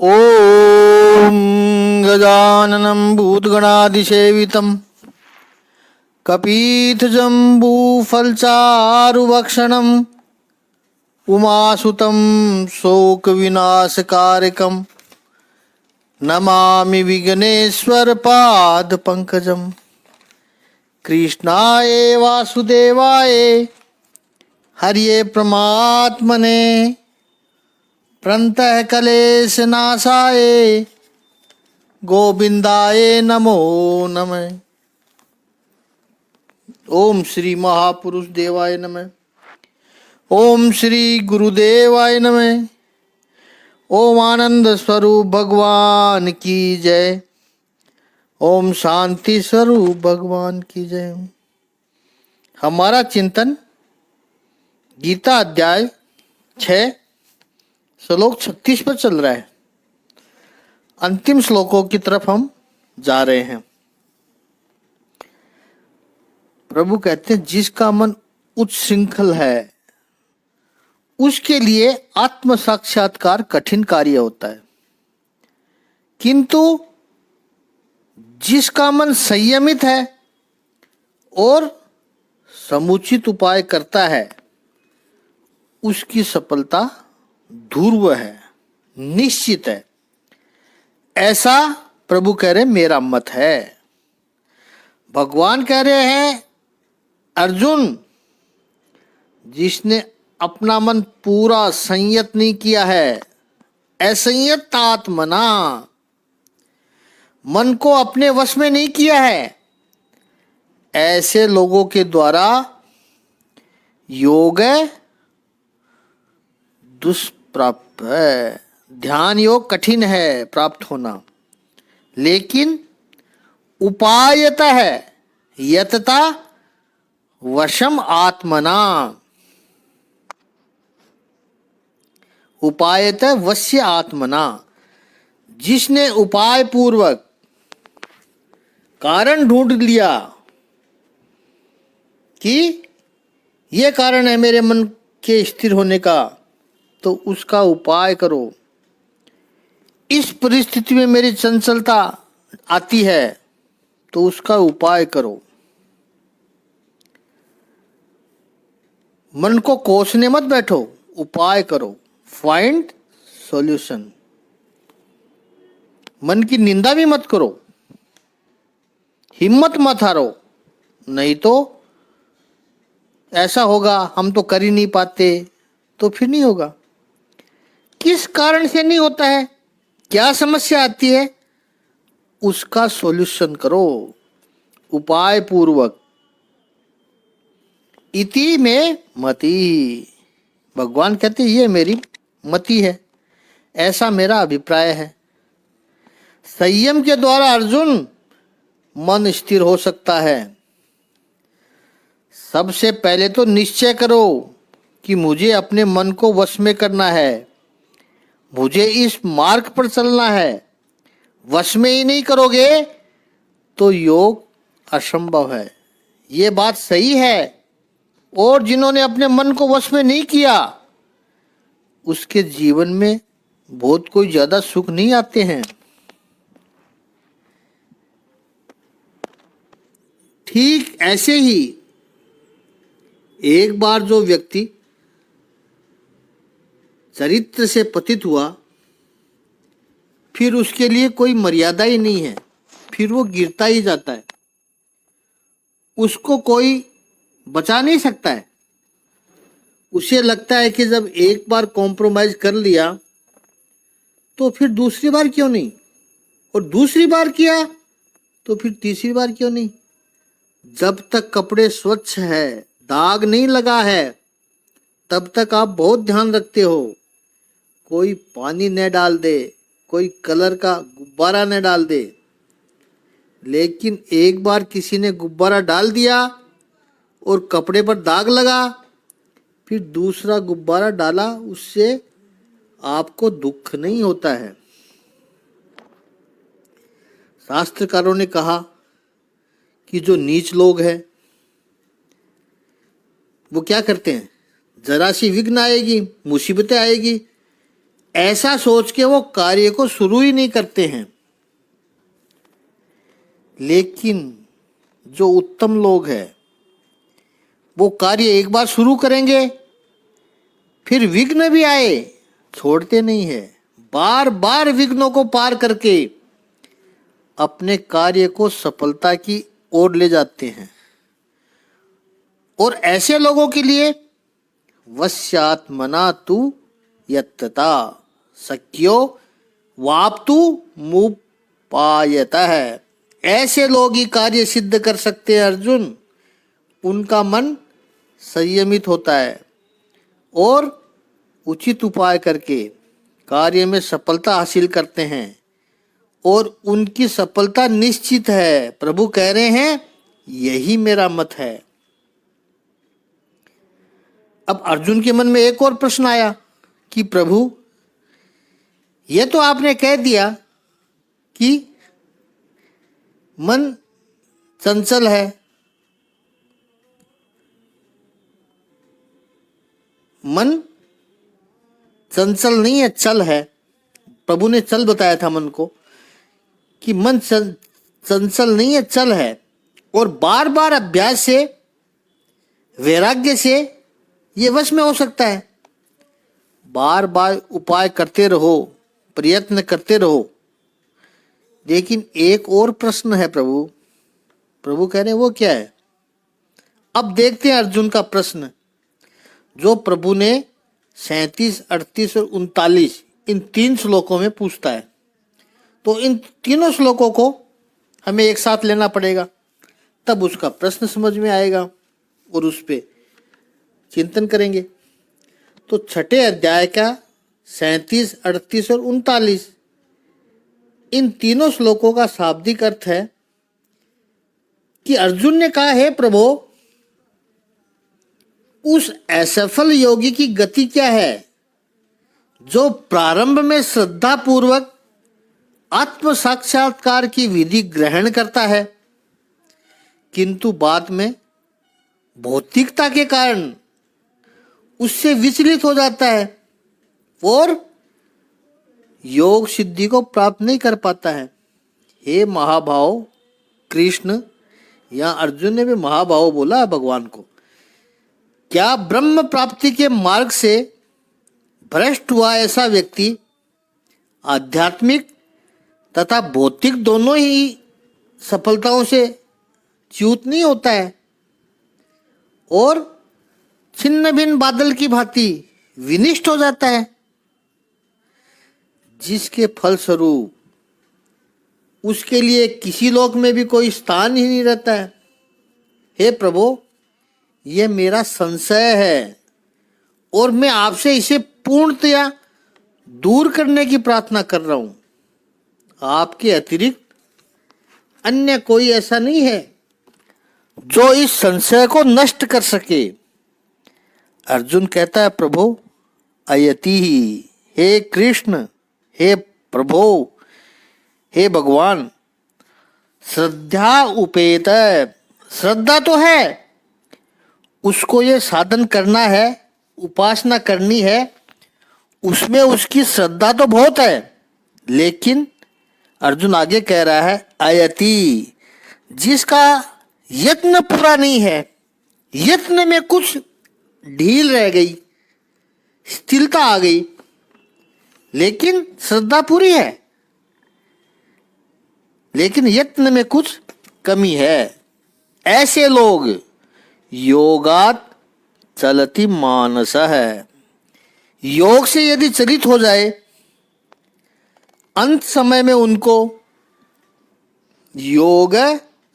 ॐ गजाननं भूतगणाधिसेवितं कपीतजम्बूफलचारुभक्षणम् उमासुतं शोकविनाशकारकं नमामि विघ्नेश्वरपादपङ्कजं। कृष्णाय वासुदेवाय हरिये परमात्मने प्रणतः क्लेशनाशाय गोविंदाय नमो नमः। ओम श्री महापुरुष देवाय नमः। ओम श्री गुरुदेवाय नमः। ओम आनंद स्वरूप भगवान की जय। ओम शांति स्वरूप भगवान की जय। हमारा चिंतन गीता अध्याय 6 श्लोक 36 पर चल रहा है। अंतिम श्लोकों की तरफ हम जा रहे हैं। प्रभु कहते हैं जिसका मन उच्च श्रृंखल है उसके लिए आत्म साक्षात्कार कठिन कार्य होता है, किंतु जिसका मन संयमित है और समुचित उपाय करता है उसकी सफलता ध्रुव है, निश्चित है। ऐसा प्रभु कह रहे मेरा मत है। भगवान कह रहे हैं अर्जुन, जिसने अपना मन पूरा संयत नहीं किया है, असंयत आत्मना, मन को अपने वश में नहीं किया है, ऐसे लोगों के द्वारा योग दुष्प्राप्त है। ध्यान योग कठिन है प्राप्त होना, लेकिन उपायत है यतता वशम आत्मना। उपायत वश्य आत्मना, जिसने उपाय पूर्वक कारण ढूंढ लिया कि यह कारण है मेरे मन के स्थिर होने का, तो उसका उपाय करो। इस परिस्थिति में मेरी चंचलता आती है तो उसका उपाय करो। मन को कोसने मत बैठो, उपाय करो। Find solution. मन की निंदा भी मत करो, हिम्मत मत हारो, नहीं तो ऐसा होगा हम तो कर ही नहीं पाते, तो फिर नहीं होगा। किस कारण से नहीं होता है, क्या समस्या आती है, उसका सॉल्यूशन करो उपाय पूर्वक। इति में मति, भगवान कहते ये मेरी मति है, ऐसा मेरा अभिप्राय है। संयम के द्वारा अर्जुन मन स्थिर हो सकता है। सबसे पहले तो निश्चय करो कि मुझे अपने मन को वश में करना है, मुझे इस मार्ग पर चलना है। वश में ही नहीं करोगे तो योग असंभव है। ये बात सही है। और जिन्होंने अपने मन को वश में नहीं किया उसके जीवन में बहुत कोई ज्यादा सुख नहीं आते हैं। ठीक ऐसे ही एक बार जो व्यक्ति चरित्र से पतित हुआ, फिर उसके लिए कोई मर्यादा ही नहीं है, फिर वो गिरता ही जाता है, उसको कोई बचा नहीं सकता है। उसे लगता है कि जब एक बार कॉम्प्रोमाइज कर लिया तो फिर दूसरी बार क्यों नहीं, और दूसरी बार किया तो फिर तीसरी बार क्यों नहीं। जब तक कपड़े स्वच्छ है, दाग नहीं लगा है, तब तक आप बहुत ध्यान रखते हो। कोई पानी न डाल दे, कोई कलर का गुब्बारा न डाल दे, लेकिन एक बार किसी ने गुब्बारा डाल दिया और कपड़े पर दाग लगा, फिर दूसरा गुब्बारा डाला, उससे आपको दुख नहीं होता है। शास्त्रकारों ने कहा कि जो नीच लोग हैं वो क्या करते हैं, जरा सी विघ्न आएगी, मुसीबतें आएगी, ऐसा सोच के वो कार्य को शुरू ही नहीं करते हैं। लेकिन जो उत्तम लोग हैं वो कार्य एक बार शुरू करेंगे, फिर विघ्न भी आए छोड़ते नहीं है, बार बार विघ्नों को पार करके अपने कार्य को सफलता की ओर ले जाते हैं। और ऐसे लोगों के लिए वश्यात्मना तु यत्तता शक्यो वाप्तु मुपायतः है। ऐसे लोग ही कार्य सिद्ध कर सकते हैं अर्जुन। उनका मन संयमित होता है और उचित उपाय करके कार्य में सफलता हासिल करते हैं और उनकी सफलता निश्चित है। प्रभु कह रहे हैं यही मेरा मत है। अब अर्जुन के मन में एक और प्रश्न आया कि प्रभु, ये तो आपने कह दिया कि मन चंचल है, मन चंचल नहीं है, चल है। प्रभु ने चल बताया था मन को कि मन चंचल नहीं है, चल है। और बार बार अभ्यास से, वैराग्य से ये वश में हो सकता है। बार बार उपाय करते रहो, प्रयत्न करते रहो। लेकिन एक और प्रश्न है प्रभु। प्रभु कह रहे हैं वो क्या है? अब देखते हैं अर्जुन का प्रश्न, जो प्रभु ने 37, 38 और 39 इन 3 श्लोकों में पूछता है। तो इन तीनों श्लोकों को हमें एक साथ लेना पड़ेगा, तब उसका प्रश्न समझ में आएगा और उस पर चिंतन करेंगे। तो छठे अध्याय का 37, 38 और 39 इन तीनों श्लोकों का शाब्दिक अर्थ है कि अर्जुन ने कहा, हे प्रभु, उस असफल योगी की गति क्या है जो प्रारंभ में श्रद्धा पूर्वक आत्म साक्षात्कार की विधि ग्रहण करता है, किंतु बाद में भौतिकता के कारण उससे विचलित हो जाता है और योग सिद्धि को प्राप्त नहीं कर पाता है। हे महाभाव कृष्ण, यहां अर्जुन ने भी महाभाव बोला भगवान को, क्या ब्रह्म प्राप्ति के मार्ग से भ्रष्ट हुआ ऐसा व्यक्ति आध्यात्मिक तथा भौतिक दोनों ही सफलताओं से च्युत नहीं होता है और छिन्न भिन्न बादल की भांति विनिष्ट हो जाता है, जिसके फलस्वरूप उसके लिए किसी लोक में भी कोई स्थान ही नहीं रहता है? हे प्रभु, यह मेरा संशय है और मैं आपसे इसे पूर्णतया दूर करने की प्रार्थना कर रहा हूं। आपके अतिरिक्त अन्य कोई ऐसा नहीं है जो इस संशय को नष्ट कर सके। अर्जुन कहता है, प्रभु अयति ही, हे कृष्ण, हे प्रभु, हे भगवान, श्रद्धा उपेत, श्रद्धा तो है, उसको ये साधन करना है, उपासना करनी है, उसमें उसकी श्रद्धा तो बहुत है। लेकिन अर्जुन आगे कह रहा है, अयति, जिसका यत्न पूरा नहीं है, यत्न में कुछ ढील रह गई, स्थिरता आ गई, लेकिन श्रद्धा पूरी है, लेकिन यत्न में कुछ कमी है। ऐसे लोग योगात चलति मानस है, योग से यदि चलित हो जाए, अंत समय में उनको योग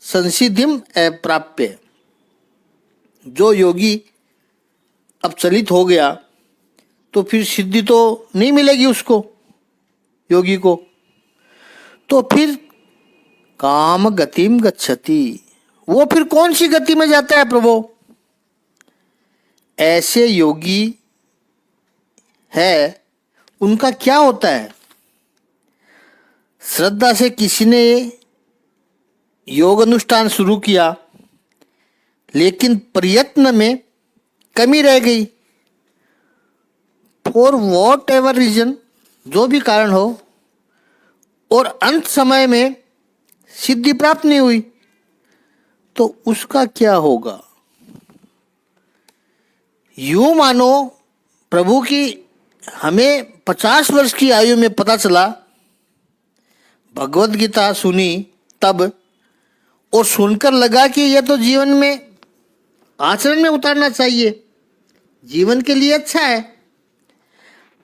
संसिद्धिम अप्राप्य, जो योगी अब चलित हो गया तो फिर सिद्धि तो नहीं मिलेगी उसको, योगी को, तो फिर काम गतिम गच्छति, वो फिर कौन सी गति में जाता है प्रभु? ऐसे योगी है, उनका क्या होता है? श्रद्धा से किसी ने योग अनुष्ठान शुरू किया, लेकिन प्रयत्न में कमी रह गई, फॉर वॉट एवर रीजन, जो भी कारण हो, और अंत समय में सिद्धि प्राप्त नहीं हुई, तो उसका क्या होगा? यूं मानो प्रभु की हमें 50 वर्ष की आयु में पता चला, भगवत गीता सुनी तब, और सुनकर लगा कि यह तो जीवन में आचरण में उतारना चाहिए, जीवन के लिए अच्छा है,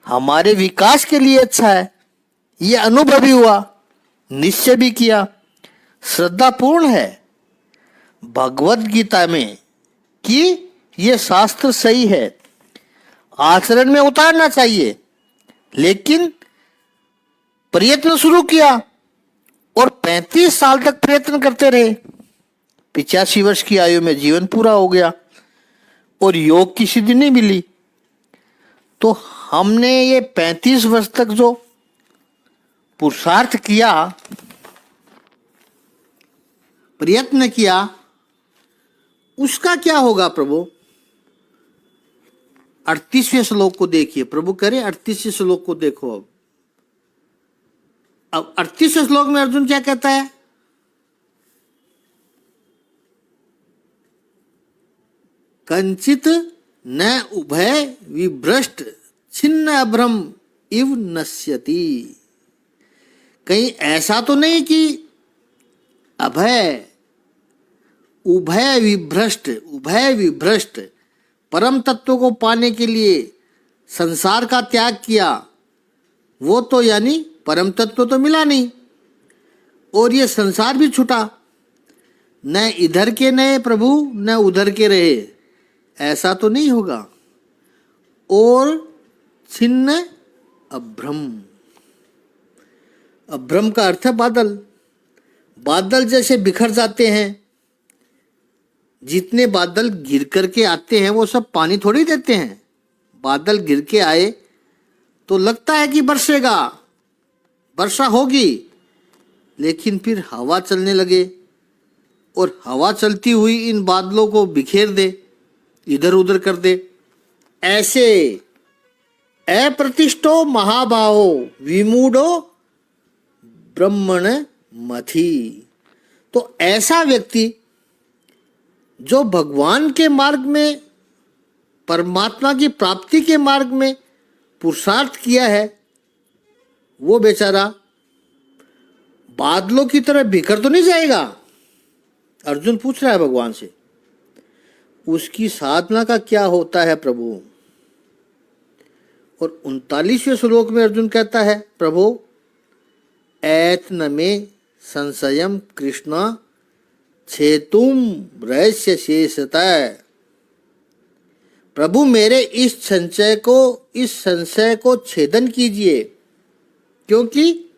हमारे विकास के लिए अच्छा है। ये अनुभव भी हुआ, निश्चय भी किया, श्रद्धा पूर्ण है भगवत गीता में कि ये शास्त्र सही है, आचरण में उतारना चाहिए। लेकिन प्रयत्न शुरू किया और 35 साल तक प्रयत्न करते रहे। 85 वर्ष की आयु में जीवन पूरा हो गया और योग की सिद्धि नहीं मिली। तो हमने ये 35 वर्ष तक जो पुरुषार्थ किया, प्रयत्न किया, उसका क्या होगा प्रभु? 38वें श्लोक को देखिए, प्रभु करे 38वें श्लोक को देखो। अब 38वें श्लोक में अर्जुन क्या कहता है? कंचित न उभय विभ्रष्ट छिन्न अभ्रम इव नश्यति। कहीं ऐसा तो नहीं कि अभय उभय विभ्रष्ट परम तत्व को पाने के लिए संसार का त्याग किया, वो तो यानी परम तत्व तो मिला नहीं, और ये संसार भी छूटा, न इधर के नए प्रभु न उधर के रहे, ऐसा तो नहीं होगा। और छिन्न अभ्रम, अभ्रम का अर्थ है बादल। बादल जैसे बिखर जाते हैं, जितने बादल गिर करके आते हैं वो सब पानी थोड़ी देते हैं। बादल गिर के आए तो लगता है कि बरसेगा, वर्षा होगी, लेकिन फिर हवा चलने लगे और हवा चलती हुई इन बादलों को बिखेर दे, इधर उधर कर दे। ऐसे अप्रतिष्ठो महाबाहो विमूढ़ो ब्रह्मण मथि। तो ऐसा व्यक्ति जो भगवान के मार्ग में, परमात्मा की प्राप्ति के मार्ग में पुरुषार्थ किया है, वो बेचारा बादलों की तरह बिखर तो नहीं जाएगा। अर्जुन पूछ रहा है भगवान से, उसकी साधना का क्या होता है प्रभु? और 39वें श्लोक में अर्जुन कहता है, प्रभु ऐतन में संशयम कृष्ण छेतुम रहस्य शेषतः। प्रभु मेरे इस संशय को छेदन कीजिए, क्योंकि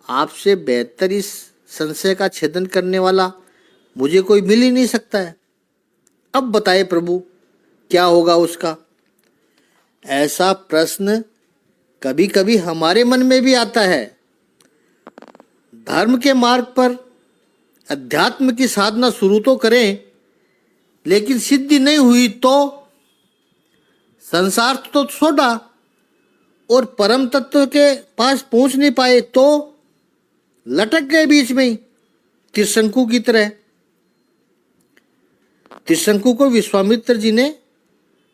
आपसे बेहतर इस संशय का छेदन करने वाला मुझे कोई मिल ही नहीं सकता है। अब बताए प्रभु क्या होगा उसका? ऐसा प्रश्न कभी कभी हमारे मन में भी आता है। धर्म के मार्ग पर अध्यात्म की साधना शुरू तो करें, लेकिन सिद्धि नहीं हुई तो संसार तो छोड़ा, और परम तत्व के पास पहुंच नहीं पाए तो लटक गए बीच में ही, त्रिशंकु की तरह। त्रिशंकु को विश्वामित्र जी ने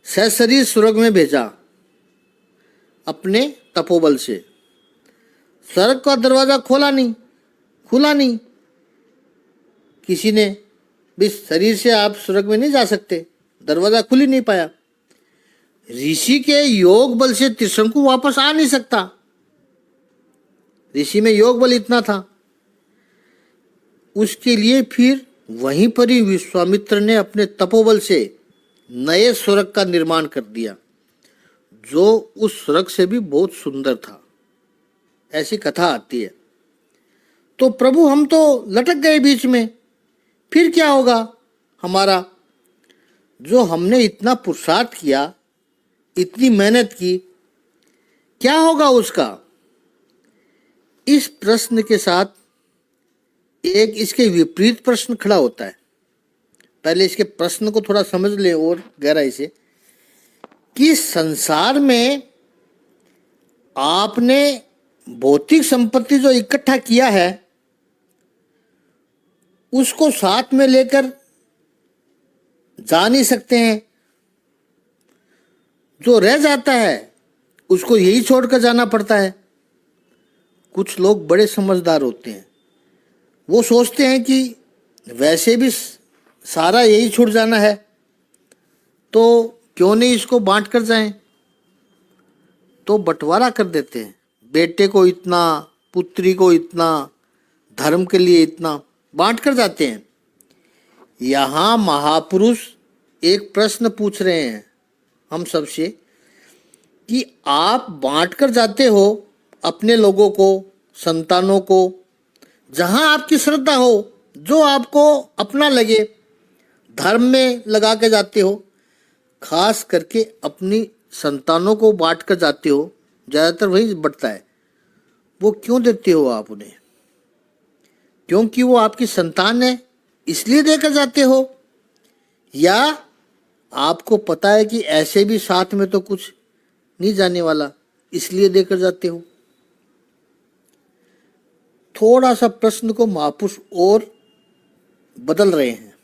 सशरीर स्वर्ग में भेजा अपने तपोबल से। स्वर्ग का दरवाजा खुला नहीं, किसी ने भी शरीर से आप स्वर्ग में नहीं जा सकते, दरवाजा खुल ही नहीं पाया। ऋषि के योग बल से त्रिशंकु वापस आ नहीं सकता, ऋषि में योग बल इतना था। उसके लिए फिर वहीं पर ही विश्वामित्र ने अपने तपोबल से नए स्वर्ग का निर्माण कर दिया, जो उस स्वर्ग से भी बहुत सुंदर था, ऐसी कथा आती है। तो प्रभु हम तो लटक गए बीच में, फिर क्या होगा हमारा? जो हमने इतना पुरुषार्थ किया, इतनी मेहनत की, क्या होगा उसका? इस प्रश्न के साथ एक इसके विपरीत प्रश्न खड़ा होता है। पहले इसके प्रश्न को थोड़ा समझ लें और गहराई से, कि संसार में आपने भौतिक संपत्ति जो इकट्ठा किया है उसको साथ में लेकर जा नहीं सकते हैं। जो रह जाता है उसको यही छोड़कर जाना पड़ता है। कुछ लोग बड़े समझदार होते हैं, वो सोचते हैं कि वैसे भी सारा यही छूट जाना है तो क्यों नहीं इसको बांट कर जाएं, तो बंटवारा कर देते हैं। बेटे को इतना, पुत्री को इतना, धर्म के लिए इतना बांट कर जाते हैं। यहाँ महापुरुष एक प्रश्न पूछ रहे हैं हम सबसे कि आप बांट कर जाते हो अपने लोगों को, संतानों को, जहाँ आपकी श्रद्धा हो, जो आपको अपना लगे, धर्म में लगा के जाते हो। खास करके अपनी संतानों को बांट कर जाते हो, ज़्यादातर वही बढ़ता है। वो क्यों देते हो आप उन्हें? क्योंकि वो आपकी संतान है इसलिए देकर जाते हो, या आपको पता है कि ऐसे भी साथ में तो कुछ नहीं जाने वाला इसलिए देकर जाते हो? थोड़ा सा प्रश्न को महापुरुष और बदल रहे हैं।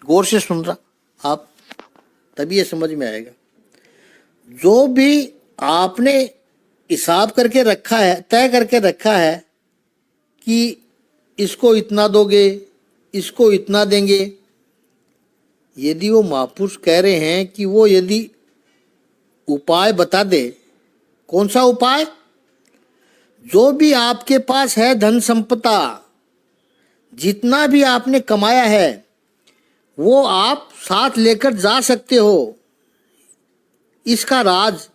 गौर से सुन रहा आप, तभी ये समझ में आएगा। जो भी आपने हिसाब करके रखा है, तय करके रखा है कि इसको इतना दोगे, इसको इतना देंगे, यदि वो महापुरुष कह रहे हैं कि वो यदि उपाय बता दे, कौन सा उपाय? जो भी आपके पास है धन संपदा, जितना भी आपने कमाया है वो आप साथ लेकर जा सकते हो, इसका राज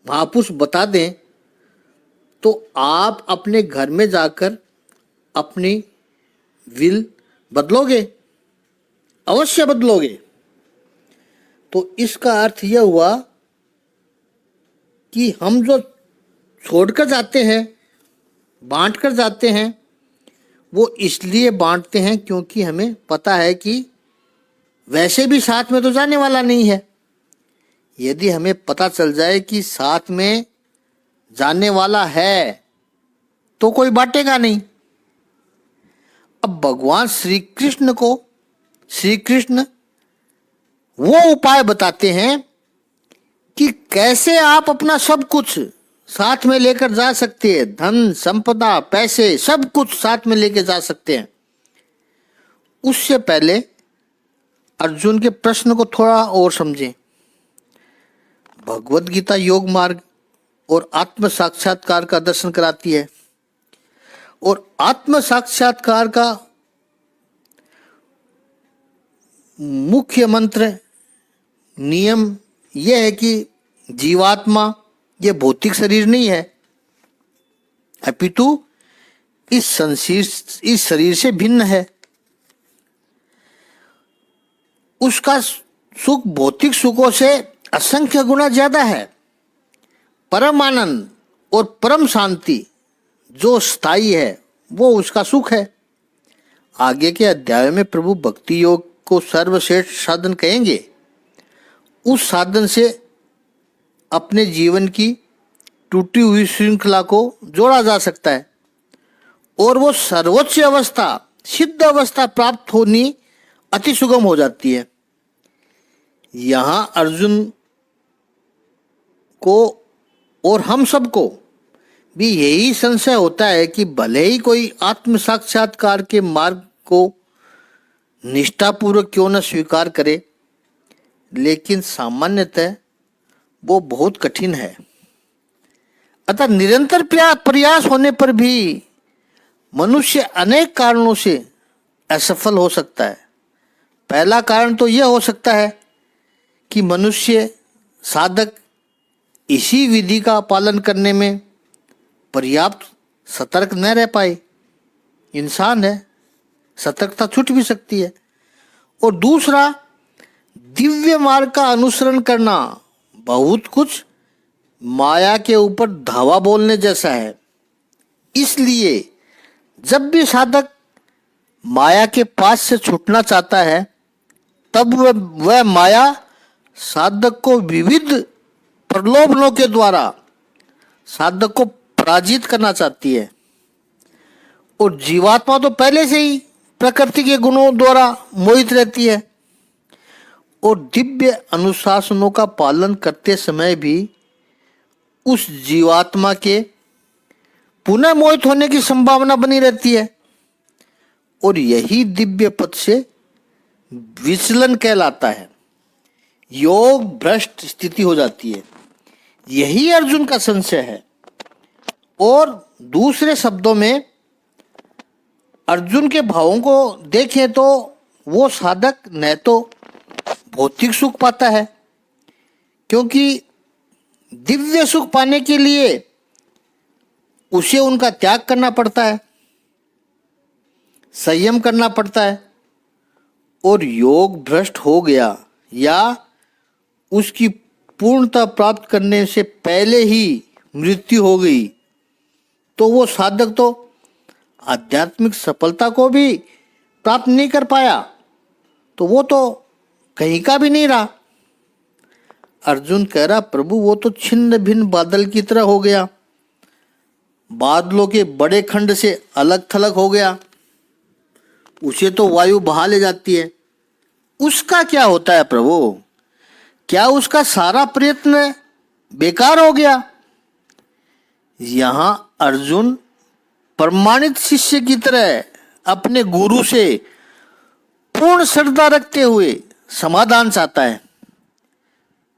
महापुरुष बता दें तो आप अपने घर में जाकर अपनी विल बदलोगे, अवश्य बदलोगे। तो इसका अर्थ यह हुआ कि हम जो छोड़कर जाते हैं, बांट कर जाते हैं, वो इसलिए बांटते हैं क्योंकि हमें पता है कि वैसे भी साथ में तो जाने वाला नहीं है। यदि हमें पता चल जाए कि साथ में जाने वाला है तो कोई बांटेगा नहीं। अब भगवान श्री कृष्ण वो उपाय बताते हैं कि कैसे आप अपना सब कुछ साथ में लेकर जा सकते हैं, धन संपदा, पैसे, सब कुछ साथ में लेकर जा सकते हैं। उससे पहले अर्जुन के प्रश्न को थोड़ा और समझें। भगवत गीता योग मार्ग और आत्म साक्षात्कार का दर्शन कराती है, और आत्म साक्षात्कार का मुख्य मंत्र, नियम यह है कि जीवात्मा ये भौतिक शरीर नहीं है, अपितु इस शरीर से भिन्न है। उसका सुख भौतिक सुखों से असंख्य गुना ज्यादा है। परम आनंद और परम शांति जो स्थायी है वो उसका सुख है। आगे के अध्याय में प्रभु भक्ति योग को सर्वश्रेष्ठ साधन कहेंगे। उस साधन से अपने जीवन की टूटी हुई श्रृंखला को जोड़ा जा सकता है और वो सर्वोच्च अवस्था, सिद्ध अवस्था प्राप्त होनी अति सुगम हो जाती है। यहाँ अर्जुन को और हम सबको भी यही संशय होता है कि भले ही कोई आत्म साक्षात्कार के मार्ग को निष्ठापूर्वक क्यों न स्वीकार करे, लेकिन सामान्यतः वो बहुत कठिन है। अतः निरंतर प्रयास होने पर भी मनुष्य अनेक कारणों से असफल हो सकता है। पहला कारण तो यह हो सकता है कि मनुष्य साधक इसी विधि का पालन करने में पर्याप्त सतर्क न रह पाए। इंसान है, सतर्कता छूट भी सकती है। और दूसरा, दिव्य मार्ग का अनुसरण करना बहुत कुछ माया के ऊपर धावा बोलने जैसा है। इसलिए जब भी साधक माया के पास से छूटना चाहता है, तब वह माया साधक को विविध प्रलोभनों के द्वारा साधक को पराजित करना चाहती है। और जीवात्मा तो पहले से ही प्रकृति के गुणों द्वारा मोहित रहती है और दिव्य अनुशासनों का पालन करते समय भी उस जीवात्मा के पुनः मोहित होने की संभावना बनी रहती है और यही दिव्य पद से विचलन कहलाता है। योग भ्रष्ट स्थिति हो जाती है। यही अर्जुन का संशय है। और दूसरे शब्दों में अर्जुन के भावों को देखें तो वो साधक न तो भौतिक सुख पाता है, क्योंकि दिव्य सुख पाने के लिए उसे उनका त्याग करना पड़ता है, संयम करना पड़ता है। और योग भ्रष्ट हो गया या उसकी पूर्णता प्राप्त करने से पहले ही मृत्यु हो गई तो वो साधक तो आध्यात्मिक सफलता को भी प्राप्त नहीं कर पाया, तो वो तो कहीं का भी नहीं रहा। अर्जुन कह रहा, प्रभु वो तो छिन्न भिन्न बादल की तरह हो गया, बादलों के बड़े खंड से अलग थलग हो गया, उसे तो वायु बहा ले जाती है। उसका क्या होता है प्रभु? क्या उसका सारा प्रयत्न बेकार हो गया? यहां अर्जुन प्रमाणित शिष्य की तरह अपने गुरु से पूर्ण श्रद्धा रखते हुए समाधान चाहता है।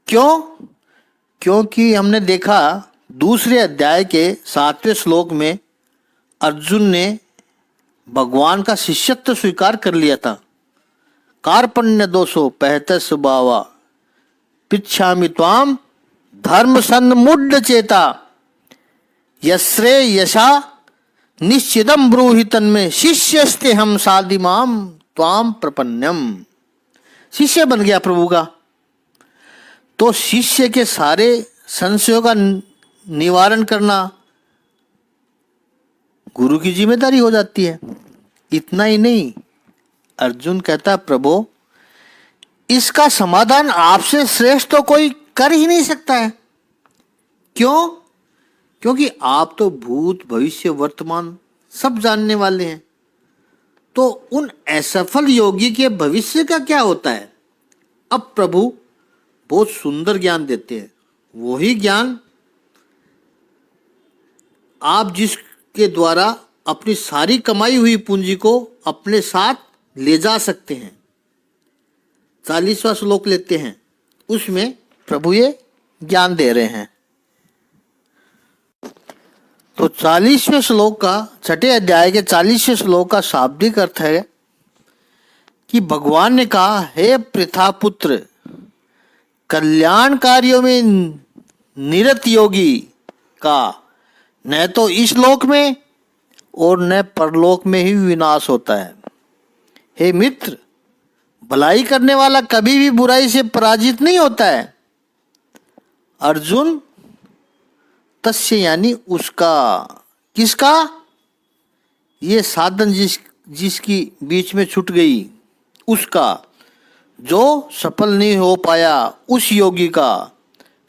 क्यों? क्योंकि हमने देखा दूसरे अध्याय के 7वें श्लोक में अर्जुन ने भगवान का शिष्यत्व स्वीकार कर लिया था। कार्पण्य दोषो पहत स्वभावा पिच्छामि त्वाम धर्म सन्मुड्ड चेता यश्रे यशा निश्चिदम ब्रूहि तन्मे शिष्यस्ते हम साधिमाम त्वाम प्रपन्नम। शिष्य बन गया प्रभु का, तो शिष्य के सारे संशयों का निवारण करना गुरु की जिम्मेदारी हो जाती है। इतना ही नहीं, अर्जुन कहता, प्रभु इसका समाधान आपसे श्रेष्ठ तो कोई कर ही नहीं सकता है। क्यों? क्योंकि आप तो भूत भविष्य वर्तमान सब जानने वाले हैं। तो उन असफल योगी के भविष्य का क्या होता है? अब प्रभु बहुत सुंदर ज्ञान देते हैं। वही ज्ञान आप जिसके द्वारा अपनी सारी कमाई हुई पूंजी को अपने साथ ले जा सकते हैं। 40वां श्लोक लेते हैं, उसमें प्रभु ये ज्ञान दे रहे हैं। तो 40वें श्लोक का, 6ठे अध्याय के 40वें श्लोक का शाब्दिक अर्थ है कि भगवान ने कहा, हे पृथा पुत्र, कल्याण कार्यों में निरत योगी का न तो इस लोक में और न परलोक में ही विनाश होता है। हे मित्र, भलाई करने वाला कभी भी बुराई से पराजित नहीं होता है। अर्जुन, तस्य यानी उसका, किसका? ये साधन जिसकी बीच में छूट गई, उसका, जो सफल नहीं हो पाया, उस योगी का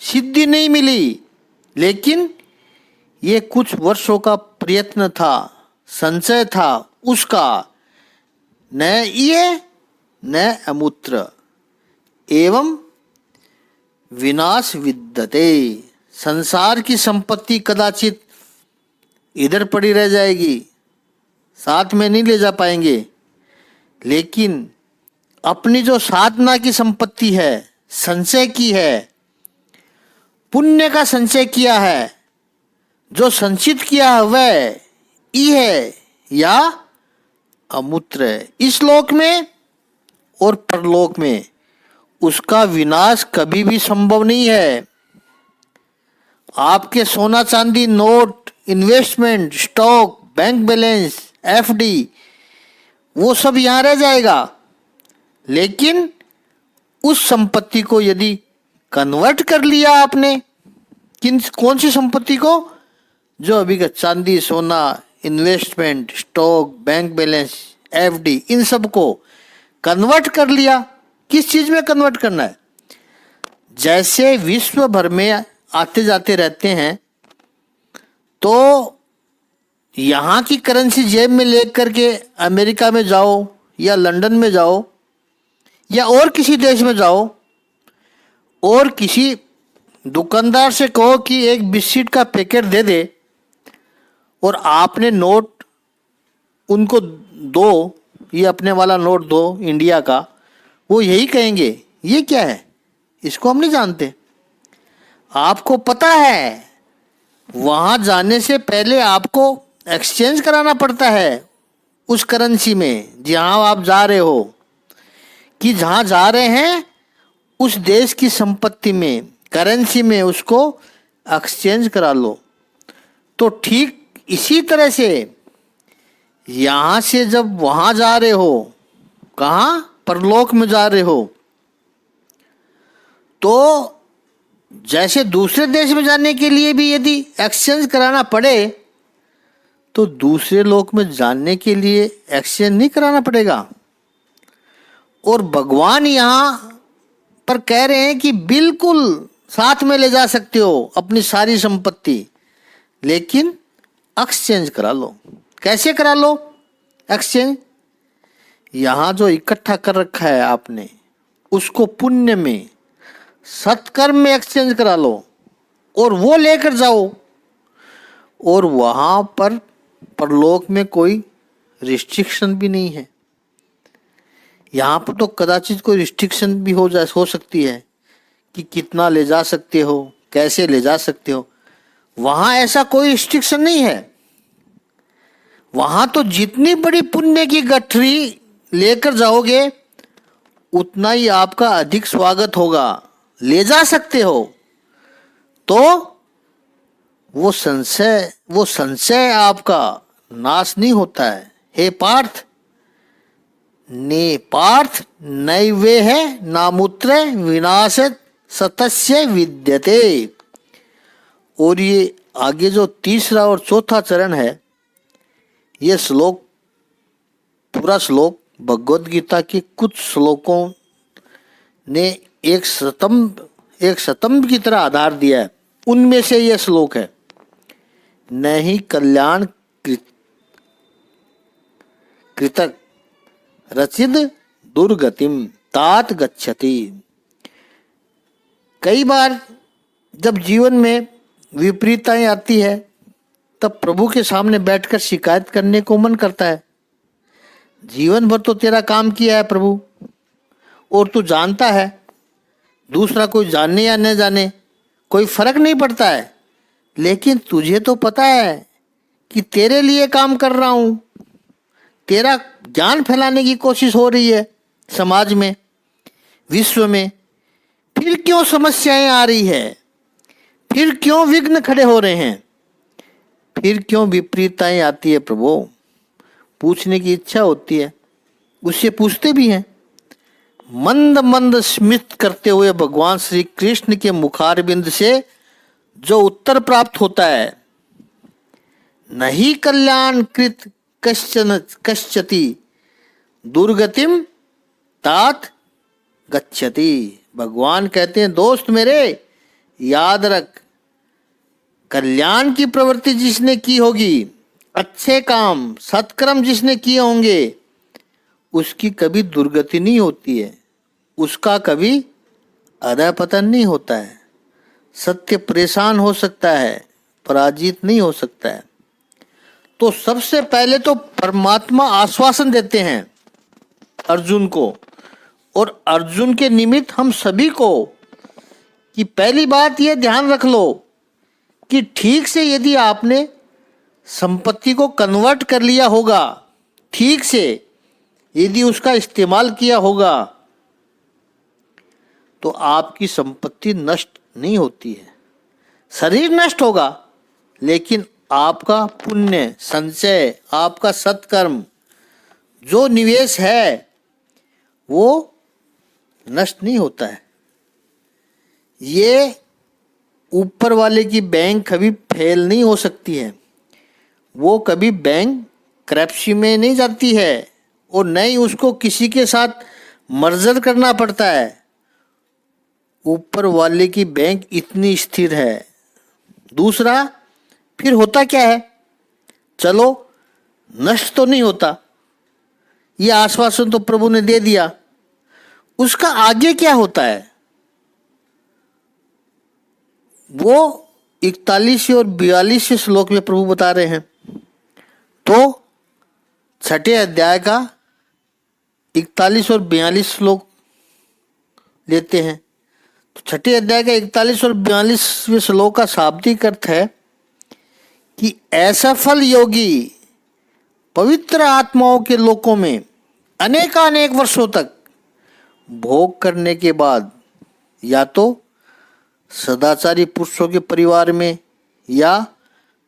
सिद्धि नहीं मिली, लेकिन ये कुछ वर्षों का प्रयत्न था, संचय था उसका, न ये न अमूत्र एवं विनाश विद्यते। संसार की संपत्ति कदाचित इधर पड़ी रह जाएगी, साथ में नहीं ले जा पाएंगे, लेकिन अपनी जो साधना की संपत्ति है, संचय की है, पुण्य का संचय किया है, जो संचित किया है वह ई है या अमूत्र है। इस लोक में और परलोक में उसका विनाश कभी भी संभव नहीं है। आपके सोना चांदी, note, investment, stock, bank balance, FD, वो सब यहाँ रह जाएगा, लेकिन उस संपत्ति को यदि कन्वर्ट कर लिया आपने, कौन सी संपत्ति को? जो अभी का चांदी, सोना, investment, stock, bank balance, FD, इन सब को कन्वर्ट कर लिया। किस चीज में कन्वर्ट करना है? जैसे विश्व भर में आते जाते रहते हैं तो यहाँ की करेंसी जेब में ले करके अमेरिका में जाओ या लंदन में जाओ या और किसी देश में जाओ और किसी दुकानदार से कहो कि एक बिस्किट का पैकेट दे दे और आपने नोट उनको दो, ये अपने वाला नोट दो इंडिया का, वो यही कहेंगे ये क्या है, इसको हम नहीं जानते। आपको पता है वहाँ जाने से पहले आपको एक्सचेंज कराना पड़ता है उस करेंसी में जहाँ आप जा रहे हो, कि जहाँ जा रहे हैं उस देश की संपत्ति में, करेंसी में उसको एक्सचेंज करा लो। तो ठीक इसी तरह से यहाँ से जब वहाँ जा रहे हो, कहाँ, परलोक में जा रहे हो, तो जैसे दूसरे देश में जाने के लिए भी यदि एक्सचेंज कराना पड़े तो दूसरे लोक में जाने के लिए एक्सचेंज नहीं कराना पड़ेगा। और भगवान यहाँ पर कह रहे हैं कि बिल्कुल साथ में ले जा सकते हो अपनी सारी संपत्ति, लेकिन एक्सचेंज करा लो। कैसे करा लो एक्सचेंज? यहाँ जो इकट्ठा कर रखा है आपने उसको पुण्य में, सत्कर्म में एक्सचेंज करा लो और वो लेकर जाओ। और वहाँ पर परलोक में कोई रिस्ट्रिक्शन भी नहीं है। यहाँ पर तो कदाचित कोई रिस्ट्रिक्शन भी हो सकती है कि कितना ले जा सकते हो, कैसे ले जा सकते हो। वहाँ ऐसा कोई रिस्ट्रिक्शन नहीं है। वहाँ तो जितनी बड़ी पुण्य की गठरी लेकर जाओगे उतना ही आपका अधिक स्वागत होगा। ले जा सकते हो तो वो संशय आपका नाश नहीं होता है। हे पार्थ, ने पार्थ नैवे है नामुत्र विनाश सतस्य विद्यते। और ये आगे जो तीसरा और चौथा चरण है, ये श्लोक, पूरा श्लोक भगवद गीता के कुछ श्लोकों ने एक स्तंभ की तरह आधार दिया है। उनमें से यह श्लोक है, नहीं कल्याण कृतक रचिद दुर्गतिम तात गच्छति। कई बार जब जीवन में विपरीतताएं आती है तब प्रभु के सामने बैठकर शिकायत करने को मन करता है। जीवन भर तो तेरा काम किया है प्रभु, और तू जानता है, दूसरा कोई जाने या न जाने कोई फर्क नहीं पड़ता है, लेकिन तुझे तो पता है कि तेरे लिए काम कर रहा हूँ, तेरा ज्ञान फैलाने की कोशिश हो रही है समाज में, विश्व में, फिर क्यों समस्याएं आ रही है, फिर क्यों विघ्न खड़े हो रहे हैं, फिर क्यों विपरीतताएं आती है प्रभु। पूछने की इच्छा होती है, उससे पूछते भी हैं। मंद मंद स्मित करते हुए भगवान श्री कृष्ण के मुखारबिंद से जो उत्तर प्राप्त होता है, नहीं कल्याण कृत कश्चति दुर्गतिम तात गच्छति। भगवान कहते हैं, दोस्त मेरे याद रख, कल्याण की प्रवृत्ति जिसने की होगी, अच्छे काम सत्कर्म जिसने किए होंगे, उसकी कभी दुर्गति नहीं होती है, उसका कभी अधः पतन नहीं होता है। सत्य परेशान हो सकता है, पराजित नहीं हो सकता है। तो सबसे पहले तो परमात्मा आश्वासन देते हैं अर्जुन को, और अर्जुन के निमित्त हम सभी को, कि पहली बात यह ध्यान रख लो कि ठीक से यदि आपने संपत्ति को कन्वर्ट कर लिया होगा, ठीक से यदि उसका इस्तेमाल किया होगा, तो आपकी संपत्ति नष्ट नहीं होती है। शरीर नष्ट होगा, लेकिन आपका पुण्य संचय, आपका सत्कर्म, जो निवेश है वो नष्ट नहीं होता है। ये ऊपर वाले की बैंक कभी फेल नहीं हो सकती है, वो कभी बैंक क्रैप्सी में नहीं जाती है, और नहीं उसको किसी के साथ मर्जर करना पड़ता है। ऊपर वाले की बैंक इतनी स्थिर है। दूसरा, फिर होता क्या है? चलो, नष्ट तो नहीं होता, ये आश्वासन तो प्रभु ने दे दिया। उसका आगे क्या होता है वो 41 और 42 श्लोक में प्रभु बता रहे हैं। तो छठे अध्याय का 41 और 42 श्लोक लेते हैं। तो छठे अध्याय का 41 और 42वें श्लोक का शाब्दिक अर्थ है कि असफल योगी पवित्र आत्माओं के लोकों में अनेकानेक वर्षों तक भोग करने के बाद या तो सदाचारी पुरुषों के परिवार में या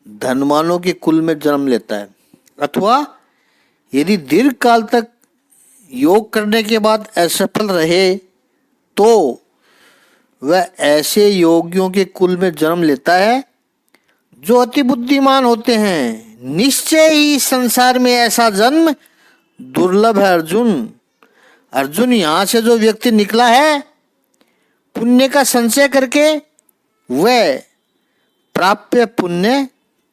धनवानों के कुल में जन्म लेता है, अथवा यदि दीर्घ काल तक योग करने के बाद असफल रहे तो वह ऐसे योगियों के कुल में जन्म लेता है जो अति बुद्धिमान होते हैं। निश्चय ही संसार में ऐसा जन्म दुर्लभ है। अर्जुन, यहाँ से जो व्यक्ति निकला है पुण्य का संचय करके, वह प्राप्य पुण्य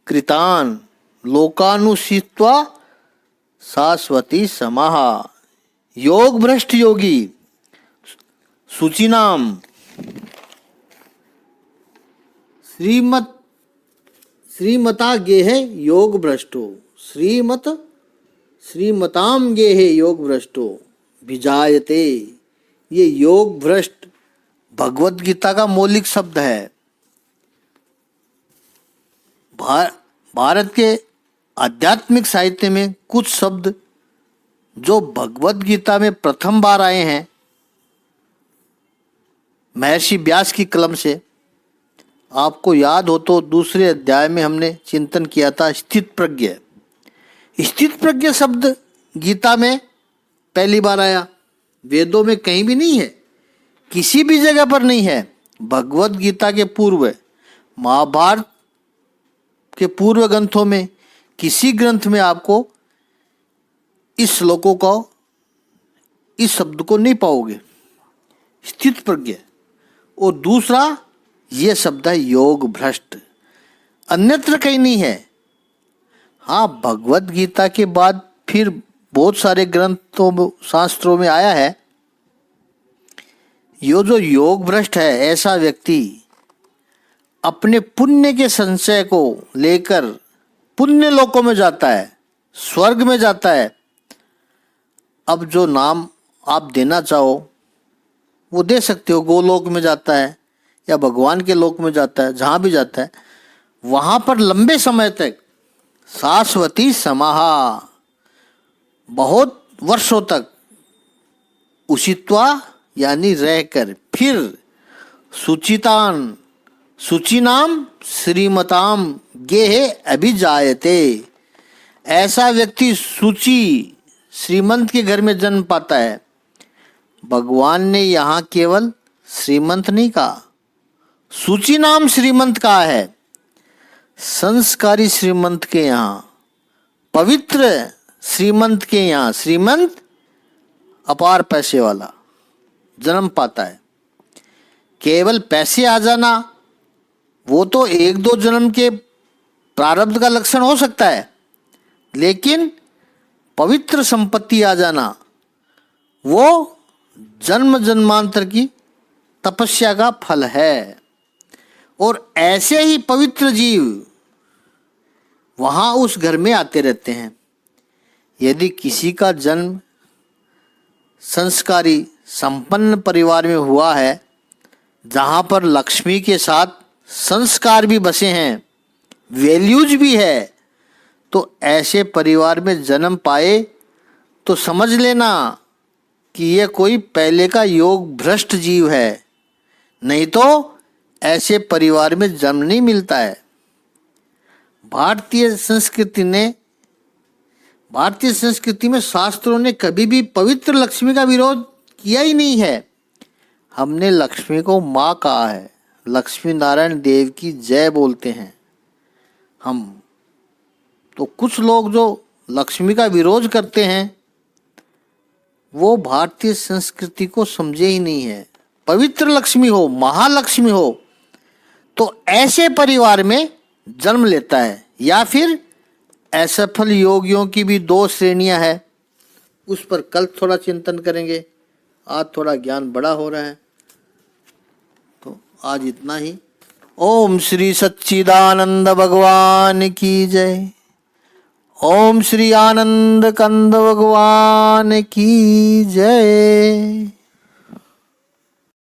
कृतान लोकानुशीत्वा शाश्वती समाह। योग भ्रष्ट योगी सूचिनाम श्रीमता गेह योग भ्रष्टो श्रीमताम गेह योग भ्रष्टो विजायते। ये योग भ्रष्ट भगवत गीता का मौलिक शब्द है। भारत के आध्यात्मिक साहित्य में कुछ शब्द जो भगवत गीता में प्रथम बार आए हैं महर्षि व्यास की कलम से। आपको याद हो तो दूसरे अध्याय में हमने चिंतन किया था स्थित प्रज्ञ। स्थित प्रज्ञ शब्द गीता में पहली बार आया, वेदों में कहीं भी नहीं है, किसी भी जगह पर नहीं है। भगवत गीता के पूर्व, महाभारत के पूर्व ग्रंथों में किसी ग्रंथ में आपको इस श्लोकों को, इस शब्द को नहीं पाओगे, स्थित प्रज्ञ। और दूसरा ये शब्द है योग भ्रष्ट, अन्यत्र कहीं नहीं है। हाँ, भगवत गीता के बाद फिर बहुत सारे ग्रंथों शास्त्रों में आया है। यो जो योग भ्रष्ट है, ऐसा व्यक्ति अपने पुण्य के संचय को लेकर पुण्य लोकों में जाता है, स्वर्ग में जाता है। अब जो नाम आप देना चाहो वो दे सकते हो। गोलोक में जाता है या भगवान के लोक में जाता है, जहाँ भी जाता है वहाँ पर लंबे समय तक शाश्वती समाहा, बहुत वर्षों तक उषित्वा यानी रहकर, फिर सूचिनाम श्रीमताम गेहे अभिजायते। ऐसा व्यक्ति सूची श्रीमंत के घर में जन्म पाता है। भगवान ने यहाँ केवल श्रीमंत नहीं कहा, सूची नाम श्रीमंत कहा है। संस्कारी श्रीमंत के यहाँ, पवित्र श्रीमंत के यहाँ, श्रीमंत अपार पैसे वाला जन्म पाता है। केवल पैसे आ जाना वो तो एक दो जन्म के प्रारब्ध का लक्षण हो सकता है, लेकिन पवित्र संपत्ति आ जाना वो जन्म जन्मांतर की तपस्या का फल है। और ऐसे ही पवित्र जीव वहाँ उस घर में आते रहते हैं। यदि किसी का जन्म संस्कारी संपन्न परिवार में हुआ है, जहाँ पर लक्ष्मी के साथ संस्कार भी बसे हैं, वैल्यूज भी है, तो ऐसे परिवार में जन्म पाए तो समझ लेना कि यह कोई पहले का योग भ्रष्ट जीव है, नहीं तो ऐसे परिवार में जन्म नहीं मिलता है। भारतीय संस्कृति में शास्त्रों ने कभी भी पवित्र लक्ष्मी का विरोध किया ही नहीं है। हमने लक्ष्मी को माँ कहा है, लक्ष्मी नारायण देव की जय बोलते हैं हम। तो कुछ लोग जो लक्ष्मी का विरोध करते हैं वो भारतीय संस्कृति को समझे ही नहीं है। पवित्र लक्ष्मी हो, महालक्ष्मी हो, तो ऐसे परिवार में जन्म लेता है, या फिर असफल योगियों की भी दो श्रेणियां हैं, उस पर कल थोड़ा चिंतन करेंगे। आज थोड़ा ज्ञान बड़ा हो रहा है, तो आज इतना ही। ओम श्री सच्चिदानंद भगवान की जय। ओम श्री आनंद कंद भगवान की जय।